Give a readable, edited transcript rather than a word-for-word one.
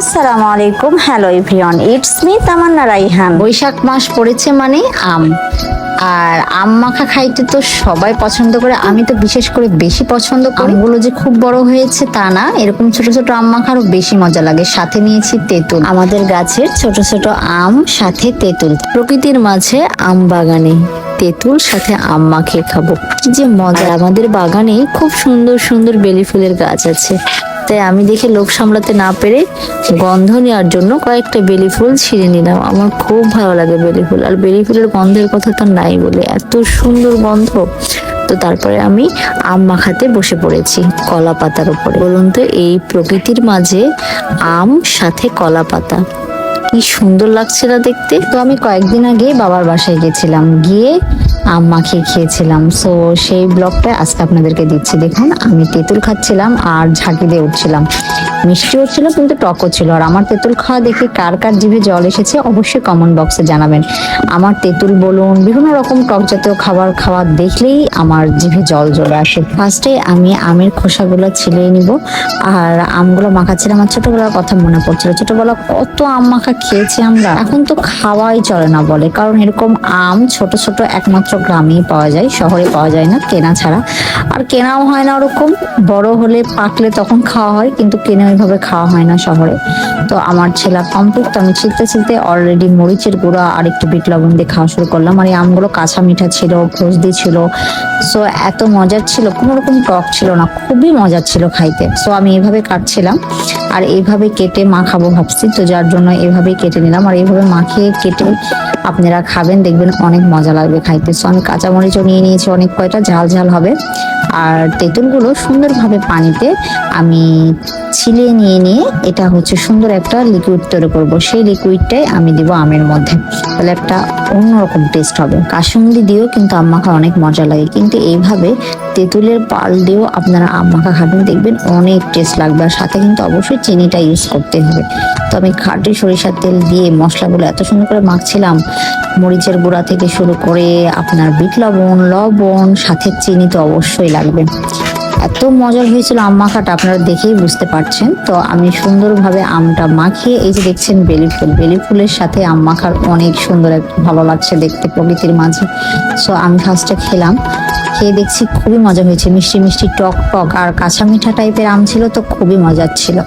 আসসালামু আলাইকুম, hello everyone, it's me তামান্না রাইহান। বৈশাখ মাস পড়েছে মানে আম, আর আম মাখা খাইতে তো সবাই পছন্দ করে। আমি তো বিশেষ করে বেশি পছন্দ করি। আমগুলো যে খুব বড় হয়েছে তা না, এরকম ছোট ছোট আম মাখা আরো বেশি মজা লাগে। সাথে নিয়েছি তেঁতুল, আমাদের গাছের ছোট ছোট আম, সাথে তেঁতুল। প্রকৃতির মাঝে আম বাগানে তেঁতুল সাথে আম মাখিয়ে খাবো, কি যে মজা। আমাদের বাগানে খুব সুন্দর সুন্দর বেলি ফুলের গাছ আছে, তাই আমি দেখে লোভ সামলাতে না পেরে গন্ধ নেওয়ার জন্য কয়েকটা বেলি ফুল ছিঁড়ে নিলাম। আমার খুব ভালো লাগে বেলি ফুল, আর বেলি ফুলের গন্ধের কথা তো নাই বলে, এত সুন্দর গন্ধ। তো তারপরে আমি আম মাখাতে বসে পড়েছি কলা পাতার উপরে। বলুন তো, এই প্রকৃতির মাঝে আম সাথে কলা পাতা কি সুন্দর লাগছে না দেখতে। তো আমি কয়েকদিন আগে বাবার বাসায় গেছিলাম, গিয়ে আম মাখিয়ে খেয়েছিলাম। সো সেই ব্লগটা আজকে আপনাদেরকে দিচ্ছি। দেখুন, আমি তেঁতুল খাচ্ছিলাম আর ঝাঁকি দিয়ে উঠছিলাম। মিষ্টিও ছিল কিন্তু টকও ছিল। আর আমার তেঁতুল খাওয়া দেখে কার কার জিভে জল এসেছে অবশ্যই কমেন্ট বক্সে জানাবেন। আমার তেঁতুল বলুন, বিভিন্ন রকম টক জাতীয় খাবার দেখলেই আমার জিভে জল চলে আসে। ফার্স্টে আমি আমের খোসাগুলো ছিলিয়ে নিব, আর আমগুলো মাখাচ্ছিলাম। আমার ছোটবেলার কথা মনে পড়ছিল, ছোটবেলা কত আম মাখা খেয়েছি আমরা। এখন তো খাওয়াই চলে না বলে, কারণ এরকম আম ছোট ছোট একমাত্র গ্রামেই পাওয়া যায়, শহরে পাওয়া যায় না কেনা ছাড়া। আর কেনাও হয় না ওরকম, বড় হলে পাকলে তখন খাওয়া হয়, কিন্তু কেনা ওইভাবে খাওয়া হয় না শহরে। তো আমার ছেলা কমপ্লিট, তো আমি ছিলতে ছিলতে অলরেডি মরিচের গুঁড়া আর একটু বিট লবণ দিয়ে খাওয়া শুরু করলাম। আর এই আমগুলো কাঁচা মিঠা ছিল, ফ্রোজদি ছিল। সো এত মজার ছিল, কোনো রকম টক ছিল না, খুবই মজার ছিল খাইতে। সো আমি এইভাবে কাটছিলাম আর এইভাবে কেটে মাখাবো ভাবছি, তো যার জন্য এভাবেই কেটে নিলাম। আর এইভাবে মাখিয়ে কেটে আপনারা খাবেন, দেখবেন অনেক মজা লাগবে খাইতে। সো আমি কাঁচামরিচও নিয়ে নিয়েছি অনেক কয়টা, ঝাল ঝাল হবে। আর তেঁতুলগুলো সুন্দরভাবে পানিতে আমি ছিলিয়ে নিয়ে এটা হচ্ছে সুন্দর একটা লিকুইড তৈরি করবো। সেই লিকুইডটাই আমি দিব আমের মধ্যে, তাহলে একটা অন্যরকম টেস্ট হবে। কাসুন্দি দিয়েও কিন্তু আম মাখা অনেক মজা লাগে, কিন্তু এইভাবে তেঁতুলের পাল দিয়েও আপনারা আম মাখা খাবেন, দেখবেন অনেক টেস্ট লাগবে। আর সাথে কিন্তু অবশ্যই চিনিটা ইউজ করতে হবে। তো আমি খাঁটি সরিষার তেল দিয়ে মশলাগুলো এত সুন্দর করে মাখছিলাম, মরিচের গুঁড়া থেকে শুরু করে আপনার বিট লবণ সাথে চিনি তো অবশ্যই লাগবে। এত মজার হয়েছিল আম মাখাটা, আপনারা দেখেই বুঝতে পারছেন। তো আমি সুন্দরভাবে আমটা মাখিয়ে, এই যে দেখছেন বেলি ফুলের সাথে আম মাখার অনেক সুন্দর, ভালো লাগছে দেখতে প্রকৃতির মাঝে। সো আমি ফার্স্টে খেলাম, খেয়ে দেখছি খুবই মজা হয়েছে, মিষ্টি মিষ্টি টক টক আর কাঁচা মিঠা টাইপের আম ছিল, তো খুবই মজার ছিল।